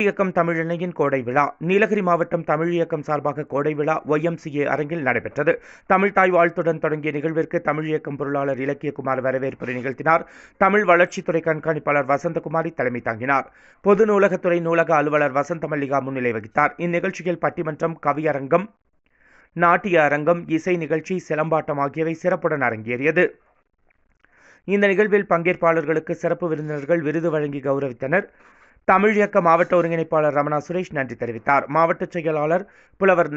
இயக்கம் தமிழினையின் கோடை விழா நீலகிரி மாவட்டம் தமிழ் இயக்கம் சார்பாக கோடை விழா YMCA அரங்கில் நடைபெற்றது. தமிழ் தாய் வாழ்த்துடன் தொடங்கிய நிகழ்விற்கு தமிழ் இயக்கம் பொருளாளர் இலக்கியகுமார் வரவேற்புரை நிகழ்த்தினார். தமிழ் வளர்ச்சித்துறை கண்காணிப்பாளர் வசந்தகுமாரி தலைமை தாங்கினார். பொது நூலகத்துறை நூலக அலுவலர் வசந்த மல்லிகா முன்னிலை வகித்தார். இந்நிகழ்ச்சியில் பட்டிமன்றம், கவியரங்கம், நாட்டிய அரங்கம், இசை நிகழ்ச்சி, சிலம்பாட்டம் ஆகியவை சிறப்புடன் அரங்கேறியது. இந்த நிகழ்வில் பங்கேற்பாளர்களுக்கு சிறப்பு விருந்தினர்கள் விருது வழங்கி கௌரவித்தனர். தமிழ் இயக்க மாவட்ட ஒருங்கிணைப்பாளர் ரமணா சுரேஷ் நன்றி தெரிவித்தார். மாவட்ட செயலாளர் புலவர்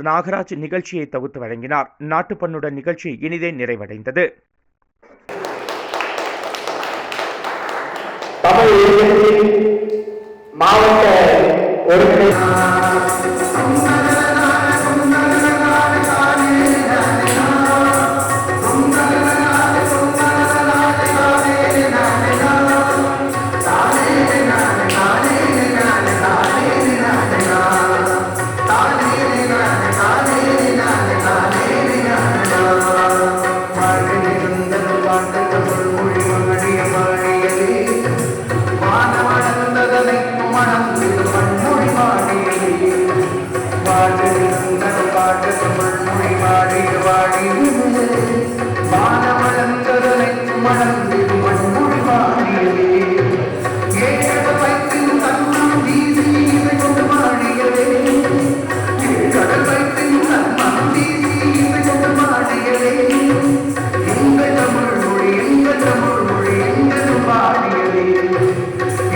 நாகராஜ் நிகழ்ச்சியை தொகுத்து வழங்கினார். நாட்டுப்பண்ணுடன் நிகழ்ச்சி இனிதே நிறைவடைந்தது.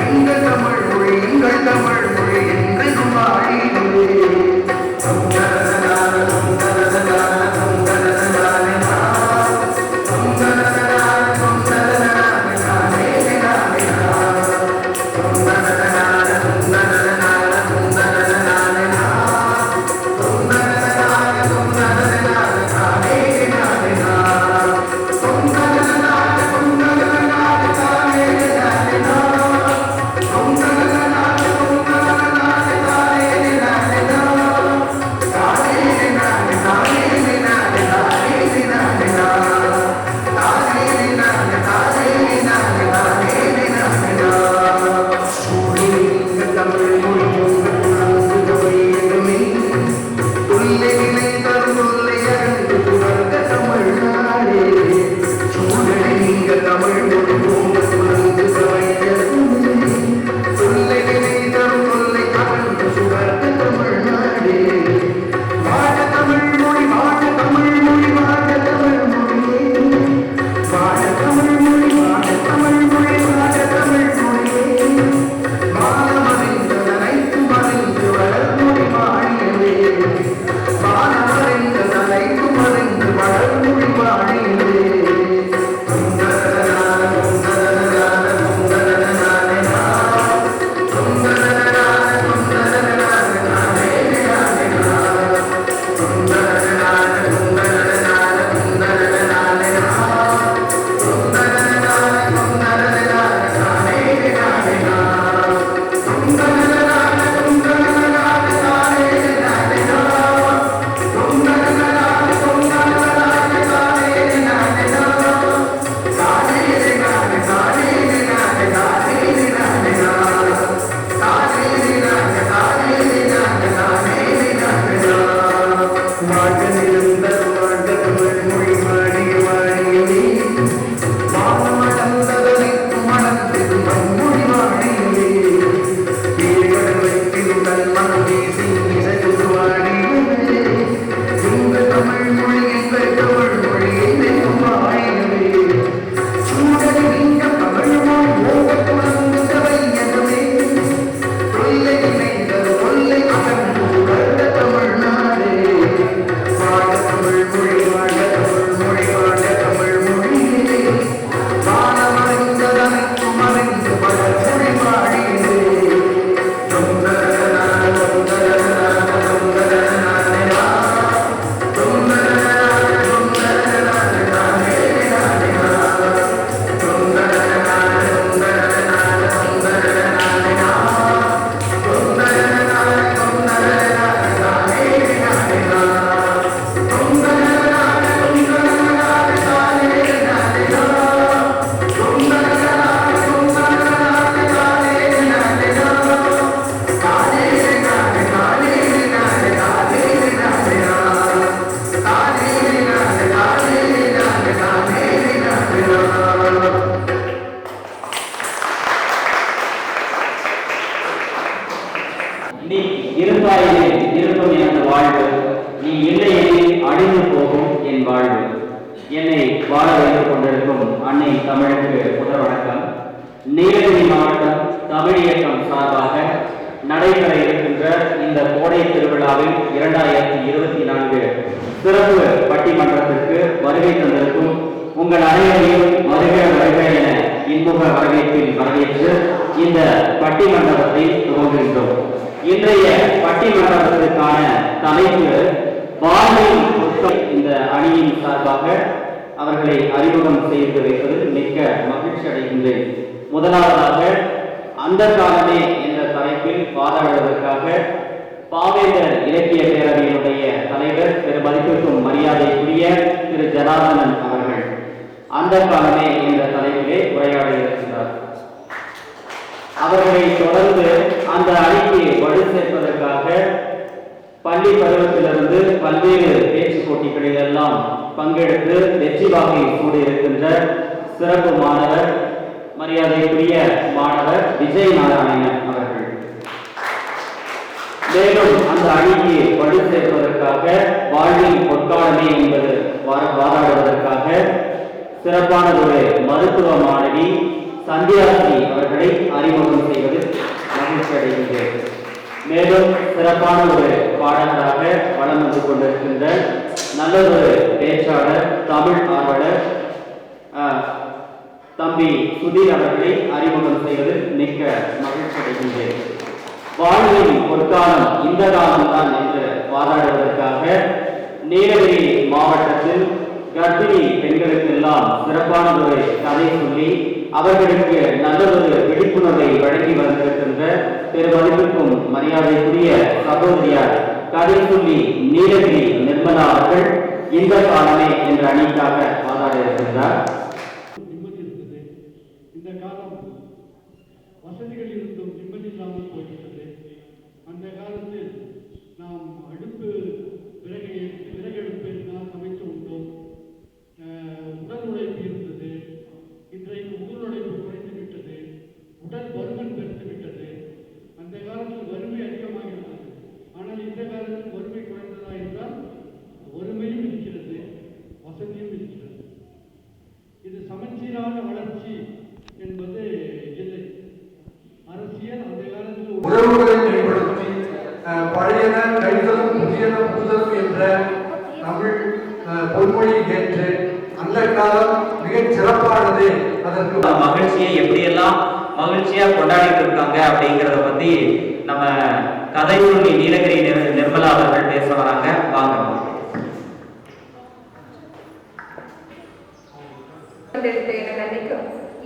எங்கள் தமிழ் மொழி எங்கள் நீ இருந்தாயிலே இருக்கும் எனது வாழ்வு, நீ இல்லையெனில் அழிந்து போகும் என் வாழ்வு. என்னை வாழ வைத்துக் கொண்டிருக்கும் அன்னை தமிழுக்கு முதல் வணக்கம். நீலகிரி மாவட்டம் தமிழ் இயக்கம் சார்பாக நடைபெற இருக்கின்ற இந்த கோடை திருவிழாவில் 2024 சிறப்பு பட்டிமன்றத்திற்கு வருகை தந்திருக்கும் உங்கள் அனைவரையும் வருக வருக என இன்முக வரவேற்பில் வரவேற்று இந்த பட்டிமன்றத்தை துவங்குகின்றோம். இன்றைய பட்டிமன்றத்திற்கான தலைப்பு வாழ்வின் பொருட்கள். இந்த அணியின் சார்பாக அவர்களை அறிமுகம் செய்து வைப்பதில் மிக்க மகிழ்ச்சி அடைகின்றேன். முதலாவதாக அந்த காலமே என்ற தலைப்பில் வாதாடுவதற்காக பாவேந்தர் இலக்கிய பேரவையினுடைய தலைவர் திரு மதிப்பிற்கும் மரியாதைக்குரிய திரு ஜனார்தனன் அவர்கள் அந்த காலமே என்ற தலைப்பிலே உரையாட இருக்கிறார். அவர்களை தொடர்ந்து அந்த அணிக்கு வலு சேர்ப்பதற்காக பள்ளி பருவத்திலிருந்து பல்வேறு பேச்சு போட்டிகளில் எல்லாம் பங்கெடுத்து வெற்றி வாகை சூடியிருக்கின்ற சிறப்பு மாணவர் மரியாதைக்குரிய மாணவர் விஜய் நாராயணன் அவர்கள். மேலும் அந்த அணிக்கு வலு சேர்ப்பதற்காக வாழ்வின் பொற்காலமே என்பது வாதாடுவதற்காக சிறப்பான ஒரு மருத்துவ மாணவி சந்தியாஸ்ரீ அவர்களை அறிமுகம் செய்வது மகிழ்ச்சி அடைகின்றேன். மேலும் சிறப்பான ஒரு பாடகராக வளம் வந்து கொண்டிருக்கின்ற நல்ல ஒரு பேச்சாளர் தமிழ் ஆர்வலர் தம்பி சுதீர் அவர்களை அறிமுகம் செய்வது மிக்க மகிழ்ச்சி அடைகின்றேன். வாழ்வின் பொற்காலம் இந்த காலம்தான் என்று வாதாடுவதற்காக நீலகிரி மாவட்டத்தில் கர்ப்பிணி பெண்களுக்கெல்லாம் சிறப்பான ஒரு கதை சொல்லி அவர்களுக்கு நல்லதொரு விழிப்புணர்வை வழங்கி வந்திருக்கின்ற திரு மதிப்பிற்கும் மரியாதைக்குரிய சகோதரியார் கதை சொல்லி நீலகிரி நிர்மலா அவர்கள் இந்த காலமே என்ற அணிக்காக வாதாட இருக்கின்றார். இந்த காலம் வசதிகள் இருந்தும் நிம்மதி இல்லாமல் போகிறது. அந்த காலத்தில் நாம் அடுப்பு விறகடுப்பினால் சமைத்து உண்டோம். உடல் உழைப்பு இருந்தது. இன்றைக்கு உடல் உழைப்பு குறைந்து விட்டது. உடல் பருமன் பெருத்து விட்டது. அந்த காலத்தில் வறுமை அதிகமாக இருந்தது. ஆனால் இந்த காலத்தில் வறுமை குறைந்ததா என்றால் வறுமையும் இருக்கிறது, வசதியும் இருக்கிறது. இது சமச்சீரான வளர்ச்சி என்பது இல்லை. அரசியல் அந்த காலத்தில் உறவுகளை மேம்படுத்தி பழையன கைதலும் புதியன புதலும் என்ற தமிழ் பொன்மொழி ஏற்று அந்த காலம் மிகச் சிறப்பானது. அதற்கு மகிழ்ச்சியை எப்படியெல்லாம் மகிழ்ச்சியா கொண்டாடிட்டு இருக்காங்க அப்படிங்கிறத பத்தி நம்ம கதை சொல்லி நீலகிரி நிர்மலா அவர்கள் பேச வராங்க. வாங்க.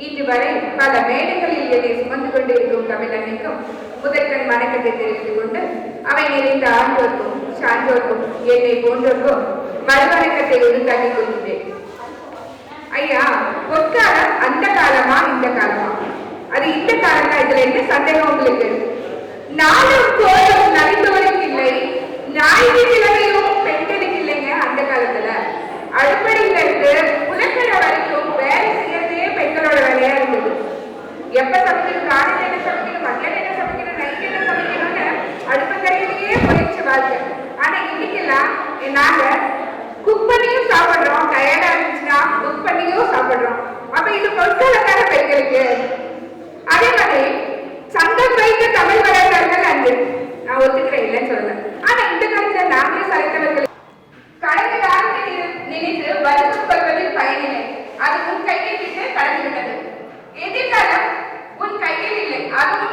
இன்று வரை பல மேடைகளில் என்னை சுமந்து கொண்டிருக்கும் தமிழ் அன்னைக்கும் முதற்கண் வணக்கத்தை தெரிவித்துக் கொண்டு அவை நிறைந்த ஆண்டோருக்கும் சான்றோருக்கும் என்னை போன்றோருக்கும் மறுவணக்கத்தை உருத்தாக்கிக் கொள்கின்றேன். ஐயா, பொற்காலம் அந்த காலமா இந்த காலமா? அது இந்த காலமா? இதுல என்ன சந்தேகம் உங்களுக்கு? நாளும் கோலும் நடிப்பவருக்கு இல்லை, ஞாயிற்று கிழமையும் பெண்களுக்கு இல்லைங்க. அந்த காலத்துல அடுப்படியில இருந்து புலக்கடை வரைக்கும் வேலை செய்யறதே பெண்களோட வேலையா இருந்தது. எப்ப சமைக்கணும், காலையில என்ன சமைக்கணும், மத்தியானம் என்ன சமைக்கணும், நைட் என்ன சமைக்கணும்னு அடுப்பங்கரையிலேயே போயிடுச்சு வாழ்க்கை. ஆனா இன்னைக்கெல்லாம் நாங்க குக் பண்ணியும் சாப்பிடுறோம், டயர்டா இருந்துச்சுன்னா குக் பண்ணியும் சாப்பிடுறோம். அப்ப இது பொற்காலத்தான பெண்களுக்கு. அதே மாதிரி சங்கம் வைத்த தமிழ் வளர்ந்தார்கள் அன்று நான் ஒத்துக்கிறேன், இல்லைன்னு சொல்லல. ஆனா இந்த காலத்துல நாங்களே சளைத்தவர்கள். கடந்த காலத்தை நினைத்து வருத்தம் கொள்வதில் பயனில்லை. அது உன் கையில் விட்டு கடந்து விட்டது. எதிர்காலம் உன் கையில் இல்லை, அதுவும்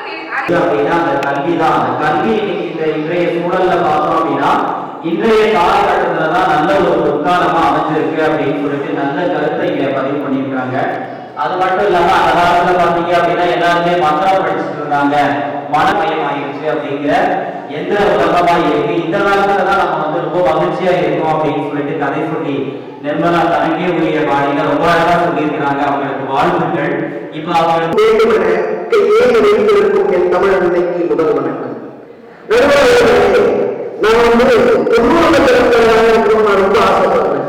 அப்படின்னா அந்த கல்விதான். அந்த கல்வி இந்த இன்றைய சூழல்ல பார்த்தோம் அப்படின்னா இன்றைய காலகட்டத்துலதான் நல்ல ஒரு பொற்காலமா அமைஞ்சிருக்கு அப்படின்னு சொல்லிட்டு நல்ல கருத்தை இங்க பதிவு பண்ணியிருக்காங்க. அது மட்டும் இல்லாம அந்த காலத்துல பாத்தீங்க அப்படின்னா எல்லாருமே மந்திரம் படிச்சுட்டு இருந்தாங்க, மனமயம் ஆயிடுச்சு அப்படிங்கிற எந்த உலகமா இருக்கு. இந்த காலத்துலதான் நம்ம வந்து ரொம்ப மகிழ்ச்சியா இருக்கும் அப்படின்னு சொல்லிட்டு கதை சொல்லி நிர்மலா தனக்கே உரிய பாணியில ரொம்ப அழகா சொல்லியிருக்கிறாங்க. அவங்களுக்கு வாழ்த்துக்கள். இப்ப அவங்களுக்கு என் தமிழ் அன்னைக்கு முதல் வணக்கம். நான் வந்து நான் ரொம்ப ஆசைப்படுறேன்.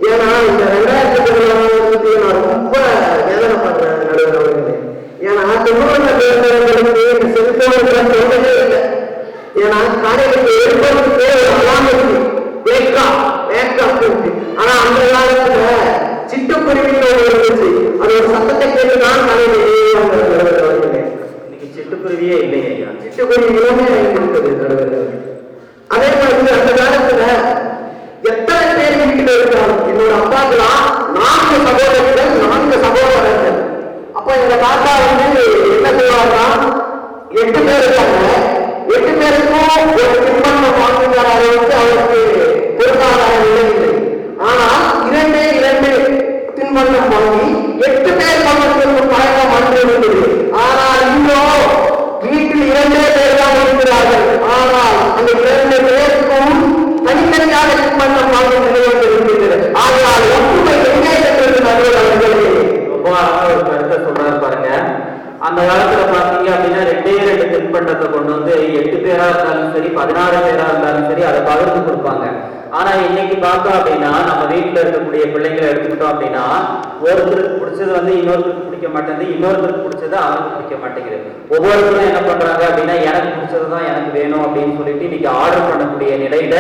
ஏன்னா இந்த 2016 நான் ரொம்ப வேதனைப்படுறேன் நடுவர்களே. ஏன்னா தொண்ணூறு செல்போன் இல்லை. ஏன்னா காலையில எழுப்பதுக்கு அலாம் இருக்கு, ஆனா அந்த காலத்துல சிட்டுக்குருவின்னு ஒன்று இருந்துச்சு. அது ஒரு சத்தத்தை கேட்டுதான் காலையில இன்னைக்கு சிட்டுக்குருவியே இல்லையா? சிட்டுக்குருவி இளமே இருக்குது. அதே மாதிரி அந்த காலத்துல எத்தனை பேர் வீட்டுல இருக்காங்க. என்னோட அப்பாக்கெல்லாம் 4 சகோதரர்கள் 4 சகோதரர்கள். அப்ப எங்க தாத்தா வந்து என்ன சொல்றாருன்னா 8 பேர் இருக்காங்க. 8 பேருக்கும் ஒரு திருமணம் வாங்குகிற அளவுக்கு அவருக்கு பொருளாதார நிலை இல்லை. ஆனால் 2 திருமணம் வாங்கி 8 பேர் பணத்திற்கு பழக்கம் வந்திருந்தது. ஆனால் இன்னும் வீட்டில் 2 பேர் தான் இருக்கிறார்கள். ஆனால் அந்த 2 பேருக்கும் தனித்தனியாக திருமணம் வாங்கும் நிலை வந்திருக்கிறது. ஆனால் ஒப்புமை எங்கே இருக்கிறது நடுவர்களே? ரொம்ப ஒரு கருத்தை சொல்றாரு பாருங்க. அந்த காலத்துல பாத்தீங்க அப்படின்னா 2 தின்பண்டத்தை கொண்டு வந்து 8 பேரா இருந்தாலும் சரி 16 பேரா இருந்தாலும் சரி அதை பகிர்ந்து கொடுப்பாங்க. ஆனா இன்னைக்கு பார்த்தோம் அப்படின்னா நம்ம வீட்டுல இருக்கக்கூடிய பிள்ளைங்களை எடுத்துக்கிட்டோம் அப்படின்னா ஒருத்தருக்கு பிடிச்சது வந்து இன்னொருத்தருக்கு பிடிக்க மாட்டேங்குது, இன்னொருத்தருக்கு பிடிச்சது அவனுக்கு பிடிக்க மாட்டேங்குது. ஒவ்வொருத்தரும் என்ன பண்றாங்க அப்படின்னா எனக்கு பிடிச்சதுதான் எனக்கு வேணும் அப்படின்னு சொல்லிட்டு இன்னைக்கு ஆர்டர் பண்ணக்கூடிய நிலையில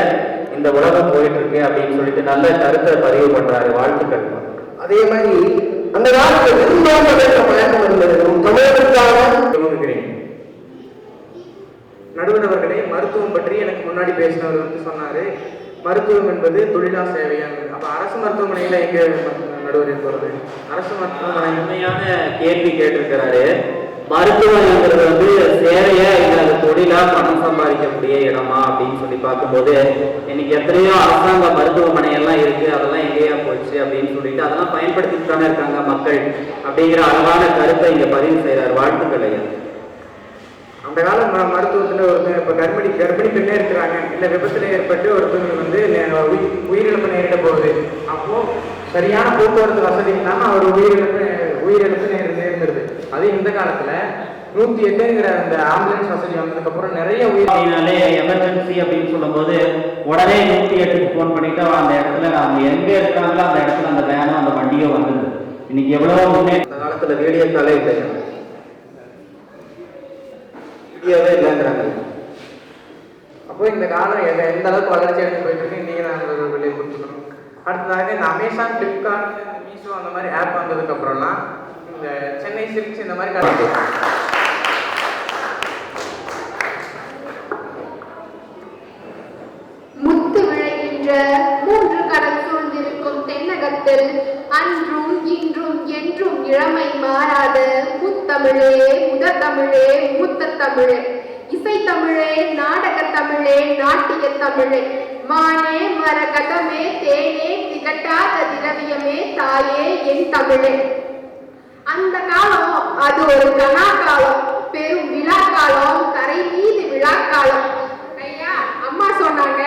இந்த உலகம் போயிட்டு இருக்கு அப்படின்னு சொல்லிட்டு நல்ல கருத்தை பதிவு பண்றாரு. வாழ்த்துக்கள். அதே மாதிரி அந்த காலத்துல விரும்பாம பழக்கம் இருந்தது. தமிழகத்துக்காக நடுவர் அவர்களே, மருத்துவம் பற்றி எனக்கு முன்னாடி பேசினவர் வந்து சொன்னாரு மருத்துவம் என்பது தொழிலா சேவையானது. அப்ப அரசு மருத்துவமனையில எங்க நடுவர் இருக்கிறது? அரசு மருத்துவமனை உண்மையான கேள்வி கேட்டிருக்கிறாரு. மருத்துவங்கிறது வந்து சேவையா இல்லை அது தொழிலா பணம் சம்பாதிக்கக்கூடிய இடமா அப்படின்னு சொல்லி பார்க்கும்போது இன்னைக்கு எத்தனையோ அரசாங்க மருத்துவமனை எல்லாம் இருக்கு, அதெல்லாம் எங்கேயா போச்சு அப்படின்னு சொல்லிட்டு அதெல்லாம் பயன்படுத்திட்டு தானே இருக்காங்க மக்கள் அப்படிங்கிற அழகான கருத்தை இங்க பதிவு செய்யறாரு. வாழ்த்துக்கள் ஐயா. அந்த கால மருத்துவத்துல ஒருத்தர் இப்ப கர்ப்பிணி பெண்ணே இருக்கிறாங்க, இல்ல விபத்துல ஏற்பட்டு ஒருத்தவங்க வந்து உயிரிழப்பு நேரிட போகுது. அப்போ சரியான போக்குவரத்து வசதி இல்லாம அவர் உயிரிழப்பு நேர்ந்துருது. அது இந்த காலத்துல 108ங்கிற அந்த ஆம்புலன்ஸ் வசதி வந்ததுக்கு அப்புறம் நிறைய உயிரினாலே எமர்ஜென்சி அப்படின்னு சொல்லும் போது உடனே 108க்கு போன் பண்ணிட்டு அந்த இடத்துல அவங்க எங்க இருக்காங்களோ அந்த இடத்துல அந்த வேனும் அந்த வண்டியோ வந்தது. இன்னைக்கு எவ்வளவு முன்னே அந்த காலத்துல வீடியோ காலே இல்லை, வீடியோவே இல்லைங்கிறாங்க. அப்போ இந்த காலம் எந்த அளவுக்கு வளர்ச்சி அடைந்து போயிட்டு இருக்கு இன்னைக்கு நாங்கள் வெளியே கொடுத்துக்கணும். அடுத்ததாக இந்த அமேசான், பிளிப்கார்ட், மீஷோ அந்த மாதிரி ஆப் வந்ததுக்கு அப்புறம்லாம் இந்த சென்னை சில்க்ஸ் இந்த மாதிரி முத்து விளைகின்ற 3 கடல் சூழ்ந்திருக்கும் தென்னகத்தில் அன்றும் இன்றும் என்றும் இளமை மாறாத முத்தமிழே, முதற் தமிழே, மூத்த தமிழே, இசைத்தமிழே, நாடக தமிழே, நாட்டிய தமிழே, மானே மரகதமே, தேனே, திகட்டாத திரவியமே, தாயே என் தமிழே. அந்த காலம் அது ஒரு கனா காலம், பெரும் விழா காலம், கரை மீது விழா காலம். ஐயா அம்மா சொன்னாங்க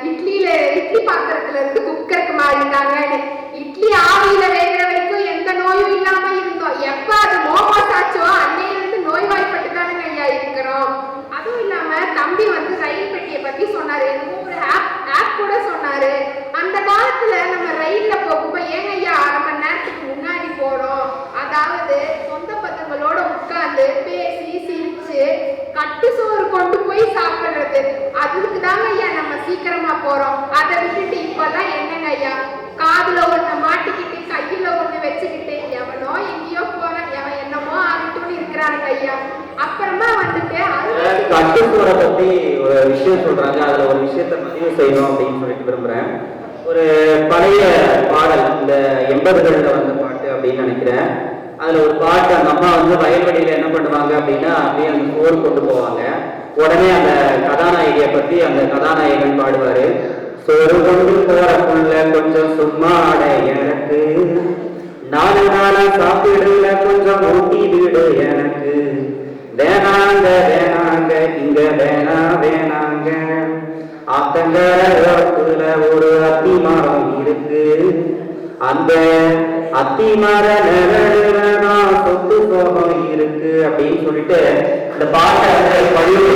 இட்லி பாத்திரத்துல இருந்து குக்கருக்கு மாறிட்டாங்கன்னு. இட்லி ஆவியில வேகிற வரைக்கும் எந்த நோயும் இல்லாம இருந்தோம். எப்ப அது மோமோஸ் ஆச்சோ அன்னையிலிருந்து நோய்வாய்ப்பட்டு தானுங்க ஐயா இருக்கிறோம். அதுவும் இல்லாம தம்பி வந்து ரயில் பெட்டியை பத்தி சொன்னாரு, ஒரு ஆப் கூட சொன்னாரு. அந்த காலத்துல நம்ம ரயில்ல போகும்போது ஏங்க ஐயா 1/2 மணி நேரத்துக்கு முன்னாடி போறோம், அதாவது சொந்த பந்தங்களோட உட்கார்ந்து பேசி சிரிச்சு கட்டு சோறு கொண்டு போய் சாப்பிடுறது, அதுக்கு தாங்க ஐயா நம்ம சீக்கிரமா போறோம். அதை விட்டுட்டு இப்பெல்லாம் என்னங்க ஐயா காதுல ஒண்ணு மாட்டிக்கிட்டு கையில ஒண்ணு வச்சுக்கிட்டு எவனோ எங்கேயோ போறான், எவன் என்னமோ ஆகட்டும்னு இருக்கிறாங்க ஐயா. அப்புறமா வந்துட்டு கட்டுச்சோரை பத்தி ஒரு விஷயம் சொல்றாங்க, அதுல ஒரு விஷயத்த பதிவு செய்யணும் அப்படின்னு சொல்லிட்டு விரும்புறேன். ஒரு பழைய பாடல், இந்த 80களில் வந்த பாட்டு அப்படின்னு நினைக்கிறேன். அதுல ஒரு பாட்டு, அந்த அம்மா வந்து வயல்வெளியில என்ன பண்ணுவாங்க அப்படின்னா அப்படியே அந்த சோறு கொண்டு போவாங்க. உடனே அந்த கதாநாயகியை பத்தி அந்த கதாநாயகன் பாடுவாரு, சோறு கொண்டு போறக்குள்ள கொஞ்சம் சும்மா அடை எனக்கு, 4 நாளா சாப்பிடல கொஞ்சம் ஊட்டி விடு எனக்கு, வேணாங்க வேணாங்க இங்க வேணாங்க, ஆத்தங்கர ஒரு அத்தி மரம் இருக்கு, அந்த அத்தி மர நிழலுலதான் சொத்து சோகம் இருக்கு அப்படின்னு சொல்லிட்டு இந்த பாட்டை பதிவு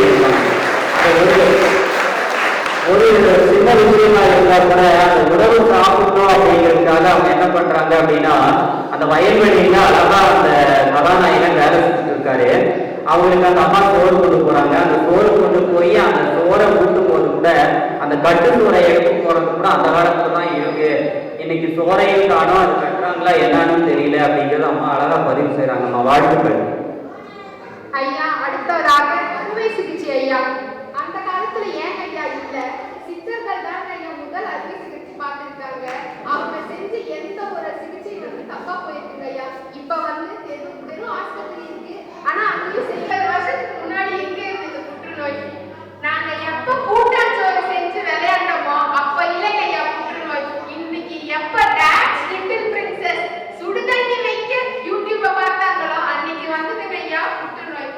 ஒரு சின்ன விஷயமா இருந்தா கூட அந்த உணவு சாப்பிடணும் அப்படிங்கிறதுக்காக அவங்க என்ன பண்றாங்க அப்படின்னா அந்த வயல்வெளியில அழகா அந்த கதாநாயகன் வேலை செஞ்சுட்டு இருக்காரு. அவங்களுக்கு அந்த அம்மா சோறு கொண்டு போறாங்க. அந்த சோறு கொண்டு போய் கோரையும் காணும், அது கட்டுறாங்களா என்னன்னு தெரியல அப்படிங்கிறது அம்மா அழகா பதிவு செய்யறாங்கம்மா. வாழ்த்துக்கள் ஐயா. அடுத்தவராக அறுவை சிகிச்சை ஐயா. அந்த காலத்துல ஏன் ஐயா இல்ல, சித்தர்கள் தான் ஐயா முதல் அறுவை சிகிச்சை பார்த்திருக்காங்க. அவங்க செஞ்ச எந்த ஒரு சிகிச்சை தப்பா போயிருக்குங்க ஐயா. இப்ப வெறும் ஆஸ்பத்திரி இருக்கு, ஆனா அங்கேயும் 70 வருஷத்துக்கு முன்னாடி எங்க இருந்தது புற்றுநோய்? நாங்க எப்ப கூட்டாஞ்சோறு செஞ்சு விளையாண்டோமோ அப்ப இல்லைங்க ஐயா புற்றுநோய். இன்னைக்கு எப்ப டான்ஸ் லிட்டில் பிரின்சஸ் சுடுதண்ணி வைக்க யூடியூப்பை பார்த்தாங்களோ அன்னைக்கு வந்ததுங்க ஐயா புற்றுநோய்.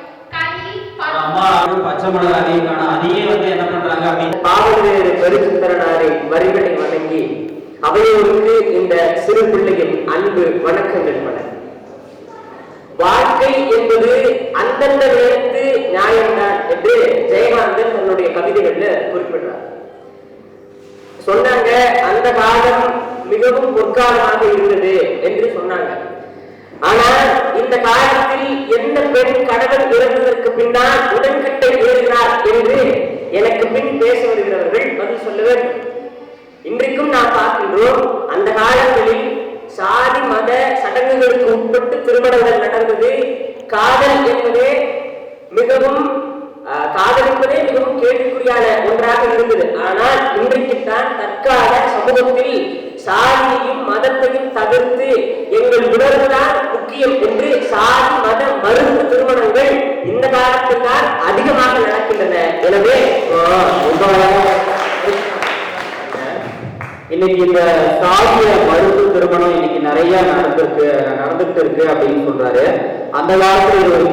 அம்மா பச்சை மிளகாய் காண அதையே என்ன பண்றாங்க அப்படின்னு பாவலரேறு பெருசுந்தரனாரை வரிகளை வணங்கி அவையோருக்கு இந்த சிறு பிள்ளையின் அன்பு வணக்கங்கள் பல. வாழ்க்கை என்பது அந்தந்த நேரத்து நியாயம்தான் என்று ஜெயகாந்தன் தன்னுடைய கவிதைகள்ல குறிப்பிடுறார். சொன்னாங்க அந்த காலம் மிகவும் பொற்காலமாக இருந்தது என்று சொன்னாங்க. ஆனால் இந்த காலத்தில் எந்த பெண் கணவன் இறந்ததற்கு பின்னால் உடன்கட்டை ஏறுகிறார் என்று எனக்கு பின் பேச வருகிறவர்கள் பதில் சொல்ல வேண்டும். இன்றைக்கும் நாம் பார்க்கின்றோம், அந்த காலங்களில் சாதி மத சடங்குகளுக்கு உட்பட்டு திருமணங்கள் நடந்தது. காதல் என்பதே மிகவும் கேள்விக்குறியான ஒன்றாக இருந்தது. ஆனால் இன்றைக்குத்தான் தற்கால சமூகத்தில் சாதியையும் மதத்தையும் தவிர்த்து எங்கள் உணர்வுதான் முக்கியம் என்று சாதி மத மறுப்பு திருமணங்கள் இந்த காலத்தில் தான் அதிகமாக நடக்கின்றன. எனவே இன்னைக்கு இந்த சாதிய மறுப்பு திருமணம் இன்னைக்கு நிறைய நடந்துட்டு இருக்கு அப்படின்னு சொல்றாரு. அந்த காலத்துல இது ஒரு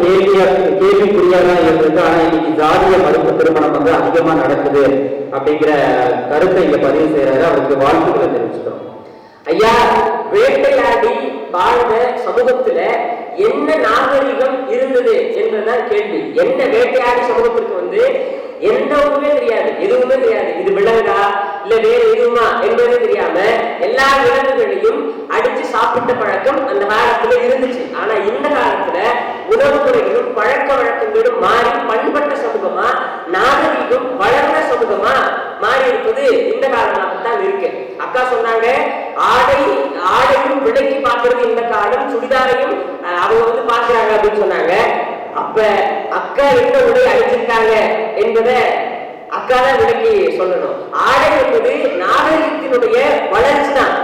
கேள்விக்குறியாதான் இருந்திருக்கு. ஆனா இன்னைக்கு ஜாதிய மறுப்பு திருமணம் அதிகமா நடக்குது அப்படிங்கிற கருத்தை இங்க பதிவு செய்யறாரு. அவருக்கு வாழ்த்துக்களை தெரிவிச்சுக்கிறோம். ஐயா, வேட்டையாடி வாழ்ந்த சமூகத்துல என்ன நாகரிகம் இருந்தது என்றுதான் கேள்வி. என்ன வேட்டையாடி சமூகத்திற்கு எந்த ஒண்ணுமே தெரியாது, எதுவுமே தெரியாது. இது விலங்கா இல்ல வேற எதுவுமா என்பது தெரியாம எல்லா விலங்குகளையும் அடிச்சு சாப்பிட்ட பழக்கம் அந்த காலத்துல இருந்துச்சு. ஆனா இந்த காலத்துல உணவு முறைகளும் பழக்க வழக்கங்களும் மாறி பண்பட்ட சமூகமா நாகரிகம் வளர்ந்த சமூகமா மாறி இருப்பது இந்த காலமாகத்தான் இருக்கு. அக்கா சொன்னாங்க, ஆடையும் விலைக்கு பார்க்கறது இந்த காலம், சுடிதாரையும் அவங்க பாக்குறாங்க அப்படின்னு சொன்னாங்க. அப்ப அக்கா என்ன உடை அழிச்சிருக்காங்க என்பதை அக்கா தான் விலைக்கு சொல்லணும். ஆடை என்பது நாகரிகத்தினுடைய வளர்ச்சி தான்,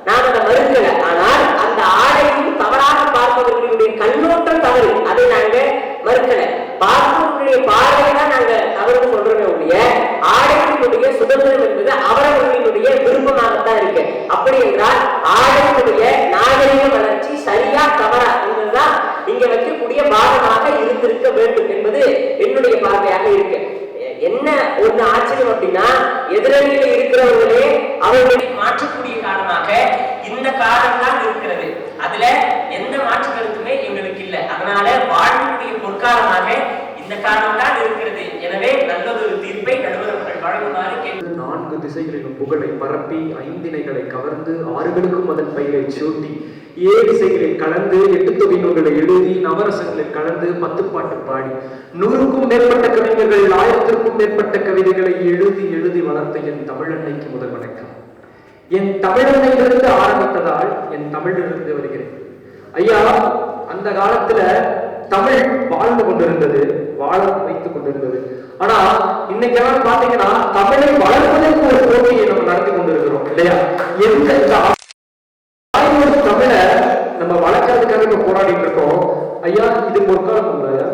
நாம் அதை மறுக்கல. ஆனால் அந்த ஆடையும் தவறாக பார்ப்பவர்களுடைய கண்ணோட்டம் தவறு, அதை நாங்க மறுக்கல. பார்ப்பவர்களுடைய பார்வையை தான் நாங்க தவறு சொல்றோமே ஒழிய ஆடைகளுடைய சுதந்திரம் என்பது அவரவர்களுடைய விருப்பமாகத்தான் இருக்கு. அப்படி என்றால் ஆடைகளுடைய நாகரிக வளர்ச்சி சரியா தவறா என்பதுதான் இங்க வைக்கக்கூடிய பாகமாக இருந்திருக்க வேண்டும் என்பது என்னுடைய பார்வையாக இருக்கு. என்ன ஒண்ணு ஆச்சரியம் அப்படின்னா, எதிரணியில இருக்கிறவங்களே அவர்களை மாற்றக்கூடிய காரணமாக இந்த காலம் தான் இருக்கிறது. அதுல எந்த மாற்று கருத்துமே எங்களுக்கு இல்லை. அதனால வாழ்வுடைய பொற்காலமாக இந்த காலம் தான் இருக்கிறது. எனவே நல்லதொரு தீர்ப்பை நடுவர்கள் வழங்குமாறு கேட்டு 4 திசைகளிலும் புகழை பரப்பி 5 திணைகளை கவர்ந்து 6களுக்கும் அதன் பயிரை சூட்டி 7 திசைகளில் கலந்து 8 தொகை நூல்களை எழுதி நவரசங்களில் கலந்து 10 பாட்டு பாடி 100க்கும் மேற்பட்ட கவிஞர்கள் 1000க்கும் மேற்பட்ட கவிதைகளை எழுதி வளர்த்த என் தமிழன்னைக்கு முதல் வணக்கம். என் தமிழன்னையிலிருந்து ஆரம்பித்ததால் என் தமிழிலிருந்து வருகிறேன். ஐயா, அந்த காலத்துல தமிழ் வாழ்ந்து கொண்டிருந்தது, வாழ வைத்துக் கொண்டிருந்தது. ஆனா இன்னைக்கு எல்லாம் பாத்தீங்கன்னா தமிழை வளர்ப்பதற்கு ஒரு போட்டியை நம்ம நடத்தி கொண்டிருக்கிறோம் இல்லையா? தமிழை நம்ம வளர்க்கறதுக்காக இப்ப போராடிட்டு இருக்கோம். ஐயா, இது பொற்காலம் இல்லையா?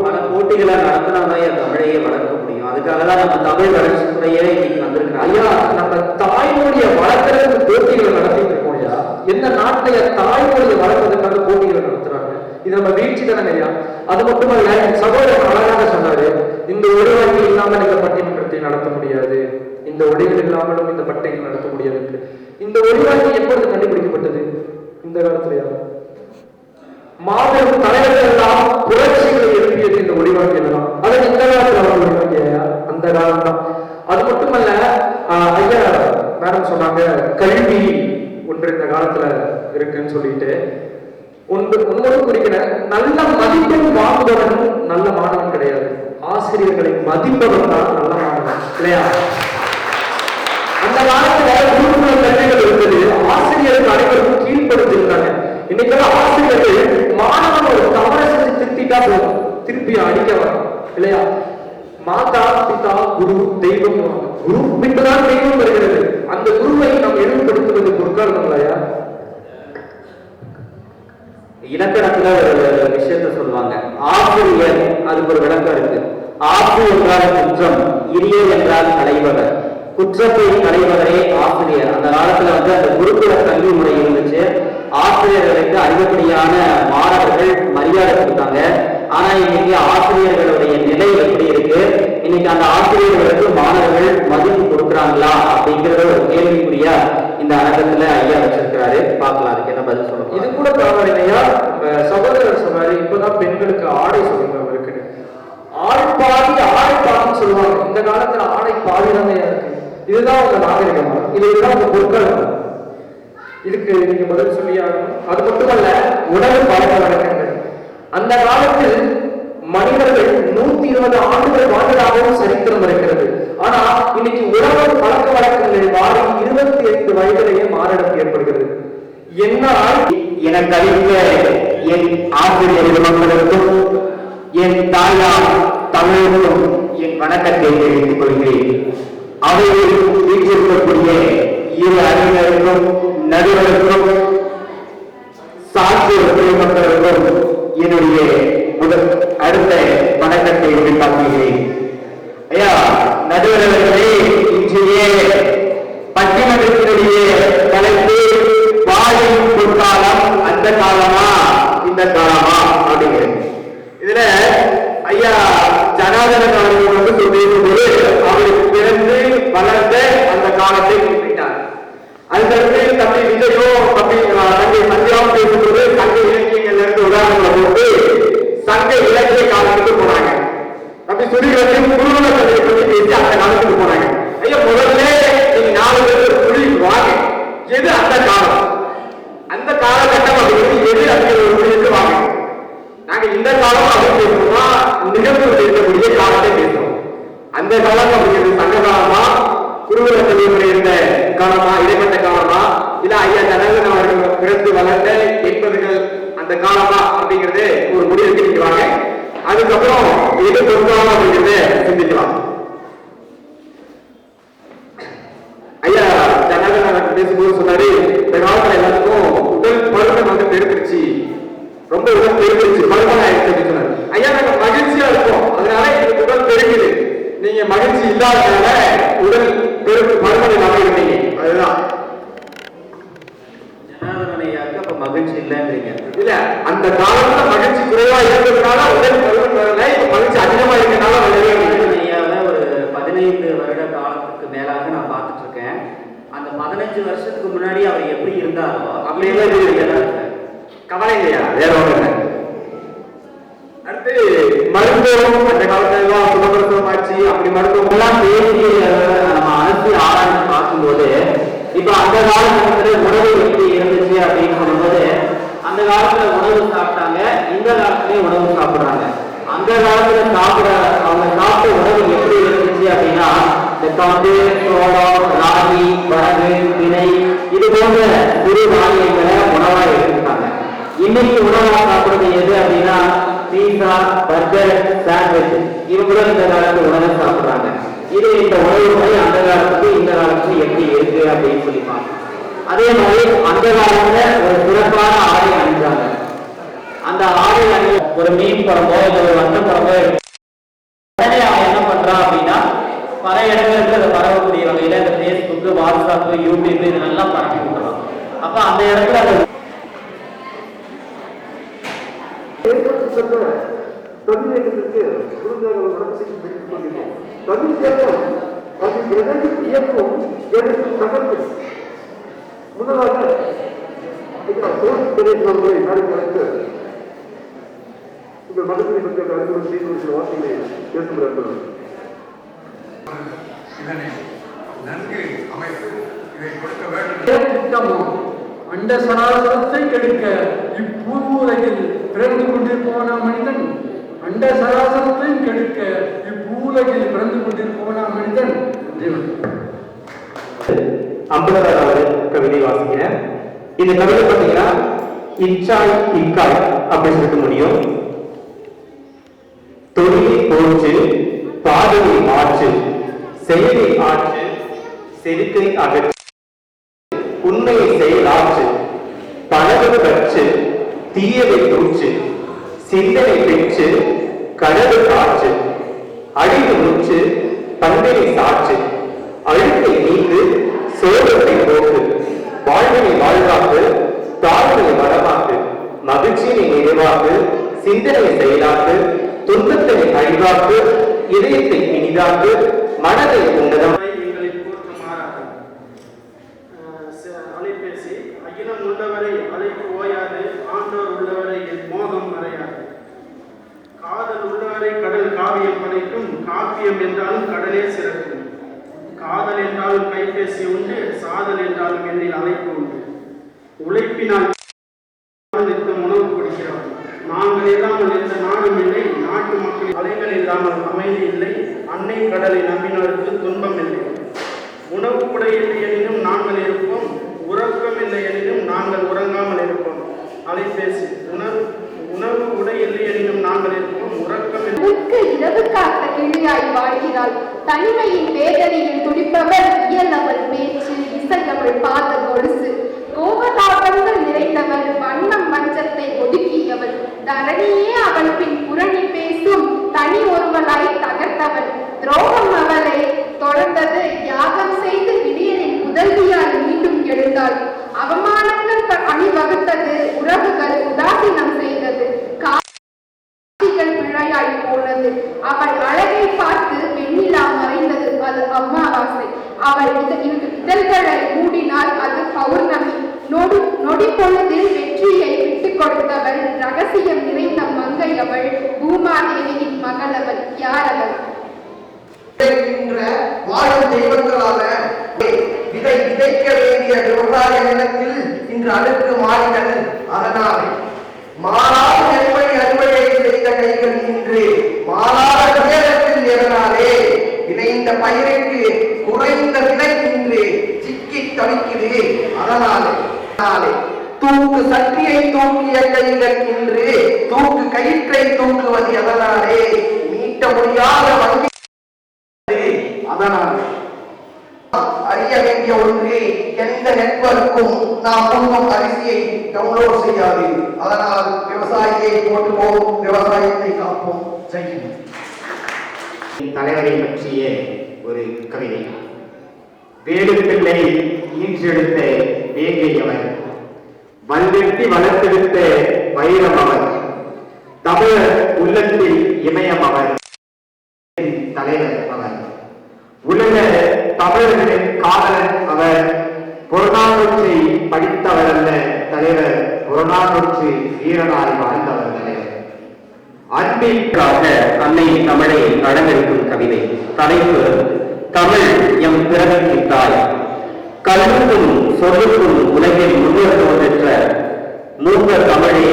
பல போட்டிகளை நடத்தினாதான் என் தமிழையே வளர்க்க முடியும். அதுக்காக தான் நம்ம தமிழ் வளர்ச்சி துறையே இன்னைக்கு வந்திருக்கிறோம். ஐயா, நம்ம தாய்மொழியை வளர்க்கறதுக்கு போட்டிகளை நடத்திட்டு இருக்கோம். ஐயா, எந்த நாட்டுல தாய்மொழியை வளர்ப்பதற்காக போட்டிகளை நடத்துறாங்க? இது நம்ம வீழ்ச்சி தானே ஐயா? அது மட்டுமல்ல, சகோதரர் அழகாக சொன்னாரு, இந்த ஒருவாய்க்கு இல்லாமல் இந்த பட்டிமன்றத்தை நடத்த முடியாது, இந்த ஒளிகள் இல்லாமலும் இந்த பட்டைகள் நடத்த முடியாது. இந்த ஒளிவாய்க்கு எப்பொழுது கண்டுபிடிக்கப்பட்டது? இந்த காலத்திலேயா? மாபெரும் தலைவர்கள் எல்லாம் புரட்சிகளை எழுப்பியது இந்த ஒளிவாக்கியம் தான். அது இந்த காலத்துல ஒளிவாக்கியா? அந்த காலம் தான். அது மட்டுமல்ல ஐயா, மேடம் சொன்னாங்க கல்வி ஒன்று இந்த காலத்துல இருக்குன்னு சொல்லிட்டு ஒன்று குறிக்கிற நல்ல மதிப்பெண் வாங்குபவன் நல்ல மாணவன் கிடையாது, ஆசிரியர்களை மதிப்பவன் தான் நல்ல மாணவன் இல்லையா? அந்த காலத்துல அனைவருக்கும் கீழ்படுத்திருந்தாங்க. இன்னைக்கெல்லாம் ஆசிரியர்கள் மாணவன் ஒரு தவறை செஞ்சு திருத்திட்டா போதும், திருப்பி அடிக்க வரும் இல்லையா? மாதா பிதா குரு தெய்வம், குரு பின்புதான் தெய்வம் வருகிறது. அந்த குருவை நாம் எழுப்படுத்துவது பொருட்காலம் இல்லையா? இலக்கணத்துல ஒரு விஷயத்த சொல்லுவாங்க, ஆசிரியர், அதுக்கு ஒரு விளக்கம் இருக்கு. ஆசு என்றால் குற்றம், இரியர் என்றால் களைபவர். குற்றத்தை களைபவரே ஆசிரியர். அந்த காலத்துல அந்த குருகுல கல்வி முறை இருந்துச்சு. ஆசிரியர்களுக்கு அதிகப்படியான மாணவர்கள் மரியாதை கொடுத்தாங்க. ஆனா இன்னைக்கு ஆசிரியர்களுடைய நிலை எப்படி இருக்கு? இன்னைக்கு அந்த ஆசிரியர்களுக்கு மாணவர்கள் மதிப்பு கொடுக்குறாங்களா அப்படிங்கிறத ஒரு கேள்விக்குறியா இந்த அரங்கத்துல ஐயா வச்சிருக்கிறாரு. பார்க்கலாம், அதுக்கு என்ன பதில் சொல்லணும். இது கூட தவறினையா? சகோதரர் சொன்னாரு, இப்பதான் பெண்களுக்கு ஆடை சுதந்திரம் இருக்குன்னு. ஆள்பாதி ஆடைப்பான்னு சொல்லுவாங்க. இந்த காலத்துல ஆடை பாதிதானே இருக்கு. இதுதான் உங்க நாகரிகமா? இதுதான் உங்க பொருட்கள். இதுக்கு நீங்க பதில் சொல்லி ஆகணும். அது மட்டுமல்ல, உணவு பழக்க வழக்கங்கள். அந்த காலத்தில் மனிதர்கள் 120 ஆண்டுகள் வாழ்ந்ததாகவும் சரித்திரம் இருக்கிறது. ஆனா இன்னைக்கு உணவு பழக்க வழக்கங்கள் மாறி 25 வயதிலேயே மாரடைப்பு ஏற்படுகிறது. என்ன எனக்கு அளித்த என் ஆசிரியர் மக்களுக்கும் என் தாயார் தமிழுக்கும் என் வணக்கத்தை தெரிவித்துக் கொள்கிறேன். அவையில் வீட்டிற்கக்கூடிய இரு அறிஞருக்கும் நடுவருக்கும் சாட்சியர் மக்களுக்கும் என்னுடைய அடுத்த வணக்கத்தை வெளிக்காட்டுகிறேன். ஐயா நடுவர்களே, இன்றைய பட்டிமன்றத்தினுடைய தலைப்பு வாழும் பொற்காலம், அந்த காலமா இந்த காலமா அப்படிங்கிறது. இதுல ஐயா ஜனார்தனன் அவர்கள் வந்து சொல்லியிருக்கும்போது அவருக்கு பிறந்து வளர்ந்த அந்த காலத்தை குறிப்பிட்டார். அதுக்கடுத்து தம்பி விஜயோ தம்பி தங்கை சந்தியாவும் பேசும்போது சங்க இலக்கியங்கள்ல இருந்து உதாரணங்களை போட்டு சங்க இலக்கிய காலத்துக்கு போனாங்க. அப்படி சுரிகளும் குருகுல கல்வியை பற்றி பேசி அந்த காலத்துக்கு போனாங்க. ஐயா முதல்ல நீங்க 4 பேர் மொழிக்கு வாங்க. எது அந்த காலம், அந்த காலகட்டம் அப்படிங்கிறது எது அப்படிங்கிற ஒரு மொழிக்கு வாங்க. நாங்க இந்த காலம் அப்படின்னு பேசணும்னா நிகழ்வு இருக்கக்கூடிய காலத்தை பேசுறோம். அந்த காலம் அப்படிங்கிறது சங்க காலமா, குருகுல கல்வி முறை இருந்த காலமா, இடைப்பட்ட காலமா, இல்ல ஐயா ஜனகன் அவர்கள் பிறந்து வளர்ந்த 80கள் அந்த காலமா அப்படிங்கிறது ஒரு முடிவுக்கு நிற்கிறாங்க. அதுக்கப்புறம் எது பொருட்காலம் அப்படிங்கிறத சிந்திக்கலாம். ஐயா ஜனகன் அவர்கள் பேசும்போது சொன்னாரு, இந்த காலத்துல எல்லாத்துக்கும் உடல் பருமன் வந்து பெருத்துருச்சு, ரொம்ப உடல் பெருத்துருச்சு, பருமன் ஆயிடுச்சு அப்படின்னு சொன்னாரு. ஐயா நாங்க மகிழ்ச்சியா இருப்போம், அதனால எங்களுக்கு உடல் பெருகுது. நீங்க மகிழ்ச்சி இல்லாதனால உடல் பெருக்கு பருமன் இல்லாம இருந்தீங்க. அதுதான் ஜனார்தனையாக்கு அப்ப மகிழ்ச்சி இல்லைன்றீங்க. இல்ல, அந்த காலத்துல மகிழ்ச்சி குறைவா இருந்ததுனால உடல் பருமன் வரல, இப்ப மகிழ்ச்சி அதிகமா இருக்கனால ஜனார்தனையாவை ஒரு 15 வருட காலத்துக்கு மேலாக நான் பார்த்துட்டு இருக்கேன். அந்த 15 வருஷத்துக்கு முன்னாடி அவர் எப்படி இருந்தாரோ அப்படி எல்லாம் கவலை இல்லையா? வேற ஒண்ணு. அடுத்து மருத்துவம், அந்த காலத்துல சுகப்பிரசவம் ஆச்சு, அப்படி மருத்துவம் எல்லாம் பேசி நம்ம அனுப்பி ஆராய்ச்சி பார்க்கும்போது இப்ப அந்த காலகட்டத்துல உணவு எப்படி இருந்துச்சு அப்படின்னு சொல்லும்போது, அந்த காலத்துல உணவு சாப்பிட்டாங்க, இந்த காலத்துலயும் உணவு சாப்பிடுறாங்க. அந்த காலத்துல அவங்க சாப்பிட்ட உணவு எப்படி இருந்துச்சு அப்படின்னா, இந்த கம்பு, சோளம், ராகி, வரகு, திணை இது போன்ற சிறு தானியங்களை உணவா எடுத்துட்டாங்க. இன்னைக்கு உணவா சாப்பிடுறது எது அப்படின்னா பீஸா, பர்கர், சாண்ட்விச், இவங்களும் இந்த காலத்துல உணவை சாப்பிடுறாங்க. இது இந்த உணவு முறை அந்த காலத்துக்கு இந்த காலத்துக்கு எப்படி இருக்கு அப்படின்னு சொல்லி பார்க்கணும். அதே மாதிரி அந்த காலத்துல ஒரு சிறப்பான ஆடை அணிஞ்சாங்க. அந்த ஆடை அணி ஒரு மீன் குழம்போ இல்லை ஒரு வந்த குழம்போ உடனே அவன் என்ன பண்றான் அப்படின்னா பல இடங்களுக்கு அதை பரவக்கூடிய வகையில இந்த பேஸ்புக், வாட்ஸ்அப், யூடியூப் இதெல்லாம் பரப்பி விட்டுறான். அப்ப அந்த இடத்துல அதை தமிழகத்திற்கு குருநாதர் நடத்தி கொண்டிருக்கோம். தமிழ் தேர்தல் அது எதற்கு இயக்கும் எனக்கு தகவல். முதலாக முறை நாடுகளுக்கு உங்கள் மதத்தை பற்றி அறிமுகம் செய்து ஒரு சில வார்த்தைகளை பேசுகிறார்கள். இதனை நன்கு அமைத்து இதை கொடுக்க வேண்டும். அண்ட சராசரத்தை கெடுக்க இப்பூவுலகில் பிறந்து கொண்டிருப்போன மனிதன், அண்ட சராசரத்தையும் கெடுக்க இப்பூவுலகில் பிறந்து கொண்டிருப்போன மனிதன். அம்பலதார் அவர்கள் கவிதை வாசிக்கிறேன். இந்த கவிதை பார்த்தீங்கன்னா இச்சாய் இக்காய் அப்படின்னு சொல்லிட்டு முடியும். தொழிலை போச்சு பாதையை மாற்று செயலை ஆற்று செருக்கை அகற்று உண்மையை செயலாற்று பழகு கற்று தீயவை தூற்று சிந்தனை பெற்று கடவு காற்று அழிவு முற்று பண்பினை சாற்று அழுக்கை நீக்கு சோகத்தை போக்கு வாழ்வினை வாழ்வாக்கு தாழ்வினை வளமாக்கு மகிழ்ச்சியினை நிறைவாக்கு சிந்தனை செயலாக்கு துன்பத்தினை அழிவாக்கு இதயத்தை இனிதாக்கு மனதை உன்னதம். எங்களை போற்றுமாறாக அலைபேசி அகிலம் உள்ளவரை அழைப்பு ஓயாது ஆண்டோர் உள்ளவரை என் மோகம் மறையாது காதல் உள்ளவரை கடல் காவியம் படைக்கும் காப்பியம் என்றாலும் கடலே சிறக்கும் காதல் என்றாலும் கைபேசி உண்டு சாதல் என்றாலும் என்னில் அழைப்பு உண்டு உழைப்பினால் நித்தம் உணவு கொடுக்கிறோம் நாங்கள் இல்லாமல் எந்த நாடும் இல்லை நாட்டு மக்களின் அலைகள் இல்லாமல் அமைதி இல்லை அன்னை கடலை நம்பினருக்கு துன்பம் இல்லை உணவு கூட இல்லை எனினும் நாங்கள் இருப்போம் உறக்கம் இல்லை எனினும் நாங்கள் உறங்காமல் இருப்போம் அலைபேசி உணவு உடை இல்லை எனினும் நாங்கள் இருப்போம் உறக்கம் இரவு காத்த கிளியாய் வாழ்கிறாள் தனிமையின் வேதனையில் துடிப்பவர் இயலவள் பேச்சு இசையவள் பாத கொலுசு கோபதாபங்கள் நிறைந்தவள் வண்ணம் மஞ்சத்தை ஒதுக்கியவள் தரணியே அவள் பின் புரணி பேசும் தனி ஒருவளாய் தகர்த்தவள் துரோகம் அவளை தொடர்ந்தது யாகம் செய்து விடியலின் முதல்வியால் மீண்டும் எழுந்தாள் அவமானங்கள் அணிவகுத்தது உறவுகள் உதாசீனம் செய்தது காட்சிகள் பிழையாய் போனது அவள் அழகை பார்த்து வெண்ணிலா மறைந்தது அது அம்மாவாசை அவள் இதழ்களை மூடினால் அது பௌர்ணமி நொடி பொழுதில் வெற்றியை விட்டுக் கொடுத்தவள் ரகசியம் நிறைந்த மங்கை அவள் பூமாதேவியின் மகளவள் யார் அவள் வாழும் தெய்வங்களான விதை விதைக்க வேண்டிய விவசாய நிலத்தில் இன்று அழுக்கு மாறினது அதனாலே மாறாத நெல்மை அறுவடை செய்த கைகள் இன்று மாறாத நேரத்தில் எதனாலே இணைந்த பயிருக்கு குறைந்த விலை இன்று சிக்கி தவிக்குது அதனாலே தூக்கு சக்தியை தூக்கிய கைகள் இன்று தூக்கு கயிற்றை தூக்குவது எதனாலே மீட்ட முடியாத வங்கி அதனாலே அறிய வேண்டிய ஒன்று எந்த நெட்வொர்க்கும் நாம் முன்னும் அரிசியை டவுன்லோட் செய்யாது அதனால் விவசாயியை போற்றுவோம் விவசாயத்தை காப்போம் செய்யும் தலைவரை பற்றிய ஒரு கவிதை. வேலுப்பிள்ளை ஈன்றெடுத்த வேங்கையவர் வந்தெட்டி வளர்த்தெடுத்த வைரம் அவர் தமிழர் உள்ளத்தில் இமயம் அவர் தலைவர் அவர் உலக தமிழர்களின் காதலன் அவர் புறநானூற்றை படித்தவர் அல்ல தலைவர் புறநானூற்று வீரனாய் வாழ்ந்தவர் தலைவர் அன்பிற்காக அன்னை தமிழை அழகரிக்கும் கவிதை. தலைப்பு தமிழ் எம் பிறவிக்கு தாய். கல்லுக்கும் சொல்லுக்கும் உலகில் முன்னோர் தோன்ற மூத்த தமிழே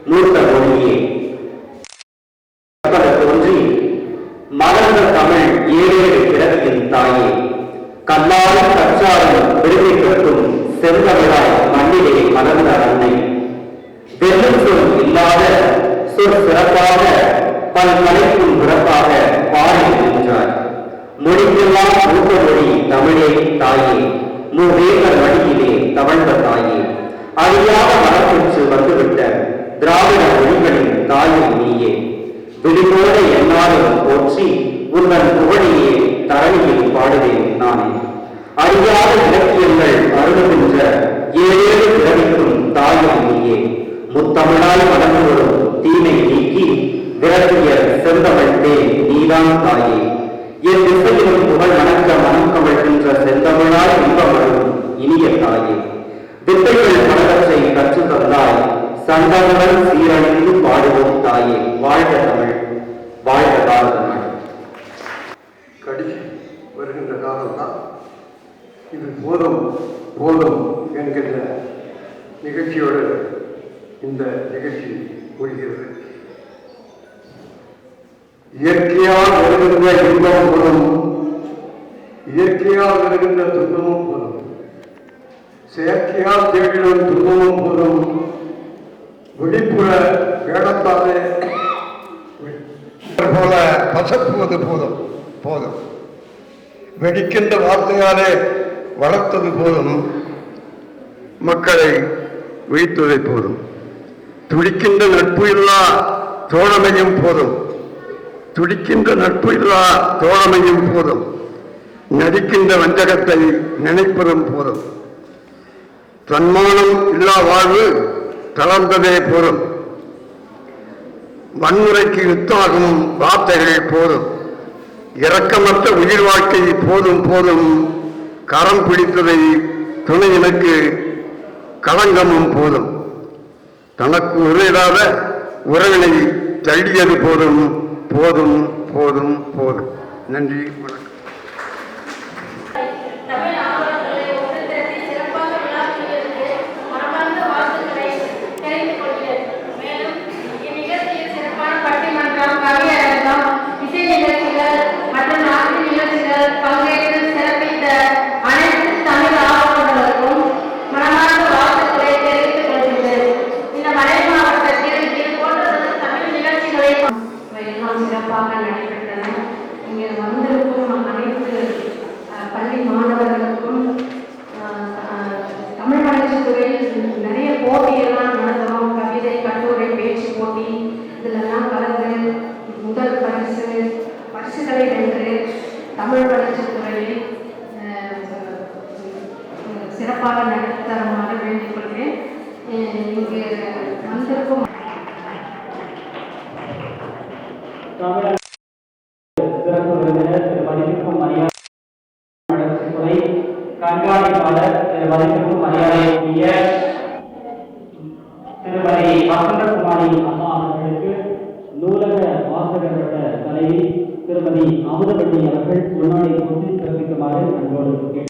மூத்த மொழியே தோன்றி மலர்ந்த தமிழ் ஏழேழு பிறவியின் தாயே கல்லாலும் கற்றாலும் விரும்பி கட்டும் செந்தமிழாய் மண்ணிலே மலர்ந்த அன்னை வெல்லும் சொல் இல்லாத சிறப்பாக பல மலைக்கும் பிறப்பாக பாடி நின்றார். மொழிக்கெல்லாம் மூத்த மொழி தமிழே தாயே மூவேகர் வழியிலே தவழ்ந்த தாயே அறியாத மனப்பெற்று வந்துவிட்ட திராவிட மொழிகளின் தாயை நீயே விழிபோட என்னாலும் போற்றி உங்கள் புகழையே தரணியில் பாடுவேன் நானே. அறியாத இலக்கியங்கள் அருளுகின்ற ஏழேழு பிறவிக்கும் தாயை நீயே முத்தமிழாய் மலர்ந்து வரும் தீமை நீக்கி விரட்டிய செந்தமிழ் தேன் நீதான் தாயே என் திசையிலும் புகழ் வணக்க மனம் கமழ்கின்ற செந்தமிழாய் இன்பமழும் இனிய தாயே வித்தைகள் பலவற்றை கற்று தந்தாய் சந்தமுடன் சீரழிந்து பாடுவோம் தாயே வாழ்க தமிழ் வாழ்க பாரத நாடு. கடிச்சு வருகின்ற காலம்தான் இது போதும் போதும் என்கின்ற நிகழ்ச்சியோடு இந்த நிகழ்ச்சி முடிகிறது. இயற்கையால் வருகின்ற இன்பம் போதும் இயற்கையால் வருகின்ற துன்பமும் போதும் செயற்கையால் தேடிடும் துன்பமும் போதும், வெளிப்புற வேடத்தாலே போல பசப்புவது போதும் போதும், வெடிக்கின்ற வார்த்தையாலே வளர்த்தது போதும், மக்களை வீழ்த்துவதை போதும், துடிக்கின்ற நட்பு இல்லா தோழமையும் போதும், துடிக்கின்ற நட்பு இல்லா தோழமையும் போதும், நடிக்கின்ற வஞ்சகத்தை நினைப்பதும் போதும், தன்மானம் இல்லா வாழ்வு தளர்ந்ததே போதும், வன்முறைக்கு யுத்தாகும் வார்த்தைகள் போதும், இரக்கமற்ற உயிர் வாழ்க்கை போதும் போதும், கரம் பிடித்ததை துணையினுக்கு களங்கமும் போதும், தனக்கு உரையிடாத உறவினை தள்ளியது போதும் போதும் போதும் போதும். நன்றி, வணக்கம். சிறப்பாக நடைபெற்றன. இங்கே வந்திருக்கும் அனைத்து பள்ளி மாணவர்களுக்கும் தமிழ் வளர்ச்சித்துறையில் நிறைய போட்டியெல்லாம் நடத்துகிறோம். கவிதை, கட்டுரை, பேச்சு போட்டி இதிலெல்லாம் கலந்து முதல் பரிசுகளை வென்று தமிழ் வளர்ச்சித்துறையை சிறப்பாக நடத்தருமாறு வேண்டிக் கொள்கிறேன். இங்கு வந்திருக்கும் சிறப்பு விருந்தினர் திரு மதிப்பிற்கும் மரியாதை வளர்ச்சித்துறை கண்காணிப்பாளர் திரு மதிப்பிற்கும் மரியாதைக்குரிய திருமதி வசந்தகுமாரி அம்மா அவர்களுக்கு நூலக வாசகர் வட்ட தலைவி திருமதி அமுதவள்ளி அவர்கள் முன்னாடி கூட்டி சிறப்பிக்குமாறு அன்போடு கேட்டுக்கொள்கிறேன்.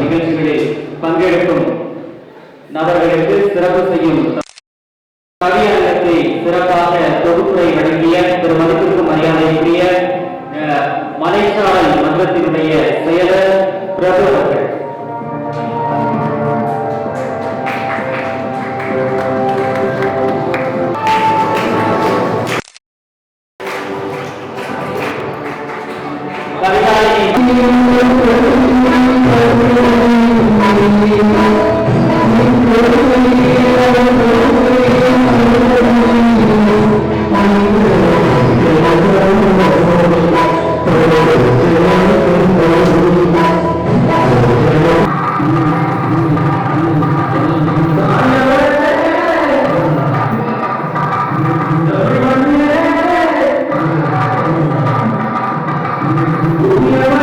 நிகழ்ச்சிகளில் பங்கெடுக்கும் நபர்களுக்கு சிறப்பு செய்யும் கவியரங்கத்தை சிறப்பாக தொகுப்புரை வழங்கிய திரு மதிப்பிற்கும் மரியாதைக்குரிய மலைச்சாரல் மன்றத்தினுடைய செயலர் பிரபு அவர்கள், Yeah.